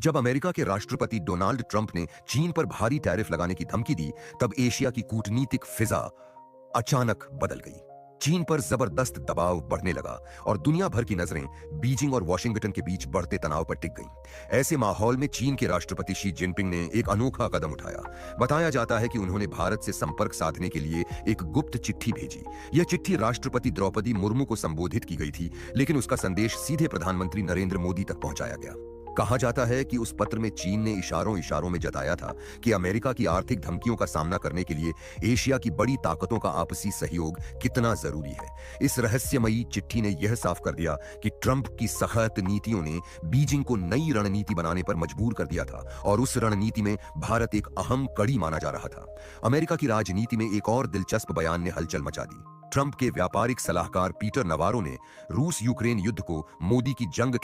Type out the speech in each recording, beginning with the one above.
जब अमेरिका के राष्ट्रपति डोनाल्ड ट्रंप ने चीन पर भारी टैरिफ लगाने की धमकी दी, तब एशिया की कूटनीतिक फिजा अचानक बदल गई। चीन पर जबरदस्त दबाव बढ़ने लगा और दुनिया भर की नजरें बीजिंग और वॉशिंगटन के बीच बढ़ते तनाव पर टिक गईं। ऐसे माहौल में चीन के राष्ट्रपति शी जिनपिंग ने एक अनोखा कदम उठाया। बताया जाता है कि उन्होंने भारत से संपर्क साधने के लिए एक गुप्त चिट्ठी भेजी। यह चिट्ठी राष्ट्रपति द्रौपदी मुर्मू को संबोधित की गई थी, लेकिन उसका संदेश सीधे प्रधानमंत्री नरेंद्र मोदी तक पहुंचाया गया। कहा जाता है कि उस पत्र में चीन ने इशारों इशारों में जताया था कि अमेरिका की आर्थिक धमकियों का सामना करने के लिए एशिया की बड़ी ताकतों का आपसी सहयोग कितना जरूरी है। इस रहस्यमयी चिट्ठी ने यह साफ कर दिया कि ट्रंप की सख्त नीतियों ने बीजिंग को नई रणनीति बनाने पर मजबूर कर दिया था और उस रणनीति में भारत एक अहम कड़ी माना जा रहा था। अमेरिका की राजनीति में एक और दिलचस्प बयान ने हलचल मचा दी। ट्रंप के व्यापारिक सलाहकार पीटर नवारो ने रूस यूक्रेन युद्ध को मोदी की जंग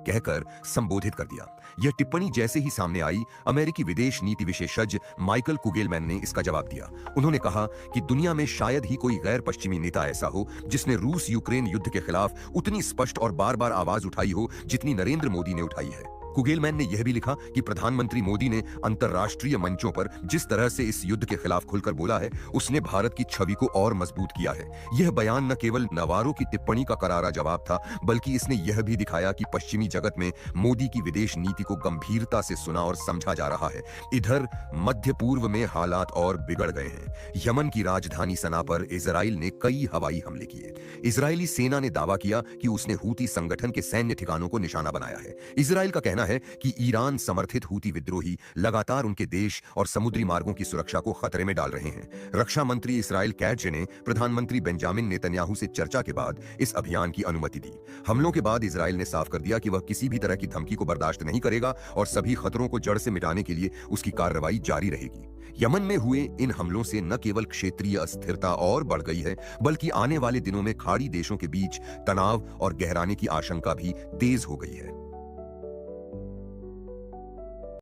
कहकर संबोधित कर दिया। यह टिप्पणी जैसे ही सामने आई, अमेरिकी विदेश नीति विशेषज्ञ माइकल कुगेलमैन ने इसका जवाब दिया। उन्होंने कहा कि दुनिया में शायद ही कोई गैर पश्चिमी नेता ऐसा हो जिसने रूस यूक्रेन युद्ध के खिलाफ उतनी स्पष्ट और बार बार आवाज उठाई हो जितनी नरेंद्र मोदी ने उठाई है। कुगेलमैन ने यह भी लिखा कि प्रधानमंत्री मोदी ने अंतर्राष्ट्रीय मंचों पर जिस तरह से इस युद्ध के खिलाफ खुलकर बोला है, उसने भारत की छवि को और मजबूत किया है। यह बयान न केवल नवारो की टिप्पणी का करारा जवाब था, बल्कि इसने यह भी दिखाया कि पश्चिमी जगत में मोदी की विदेश नीति को गंभीरता से सुना और समझा जा रहा है। इधर मध्य पूर्व में हालात और बिगड़ गए हैं। यमन की राजधानी सना पर इजराइल ने कई हवाई हमले किए। इजरायली सेना ने दावा किया कि उसने हूती संगठन के सैन्य ठिकानों को निशाना बनाया है। इजराइल का कहना है कि ईरान समर्थित हूती विद्रोही लगातार उनके देश और समुद्री मार्गों की सुरक्षा को खतरे में डाल रहे हैं। रक्षा मंत्री इसराइल कैट्ज ने प्रधानमंत्री बेंजामिन नेतन्याहू से चर्चा के बाद इस अभियान की अनुमति दी। हमलों के बाद इजराइल ने साफ कर दिया कि वह किसी भी तरह की धमकी को बर्दाश्त नहीं करेगा और सभी खतरों को जड़ से मिटाने के लिए उसकी कार्रवाई जारी रहेगी। यमन में हुए इन हमलों से न केवल क्षेत्रीय अस्थिरता और बढ़ गई है, बल्कि आने वाले दिनों में खाड़ी देशों के बीच तनाव और गहराने की आशंका भी तेज हो गई है।